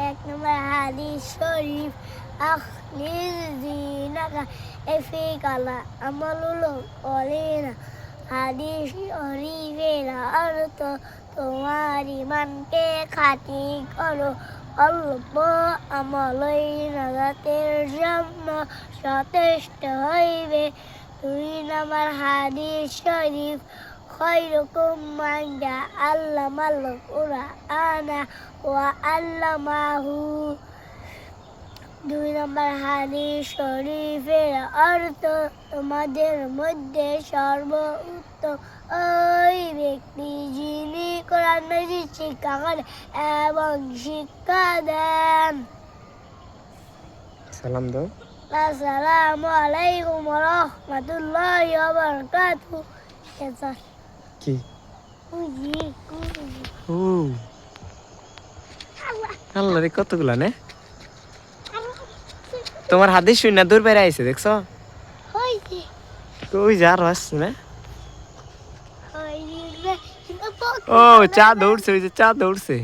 এক নম্বর হাদিস শরীফ আখলিল দিনাকা এফিকালা আমালুল কলিনা হাদিস শরীফের অর্থ তোমার ইমানকে খাঁটি করো অল্প আমলই নাজাতের জন্য যথেষ্ট হইবে। 2 নম্বর হাদিস শরীফ খৈরুকুম মান আল্লামাল কুরআনা ওয়া আল্লামাহু। 2 নম্বর হাদিস শরীফের অর্থ তোমাদের মধ্যে সর্বোত্তম ওই ব্যক্তি যিনি কোরআন মাজিদ শিক্ষা করেন এবং শিক্ষা দেন। সালাম দাও। আসসালামু আলাইকুম ওয়া রাহমাতুল্লাহি ওয়া বারাকাতুহু। কি ও আল্লাহ রে কতগুলা নে তোমার হাদিস শুনে দূর বেড়ে আইছে দেখছো কই যা রস না ও চা দৌড়ছে ওই যে চা দৌড়ছে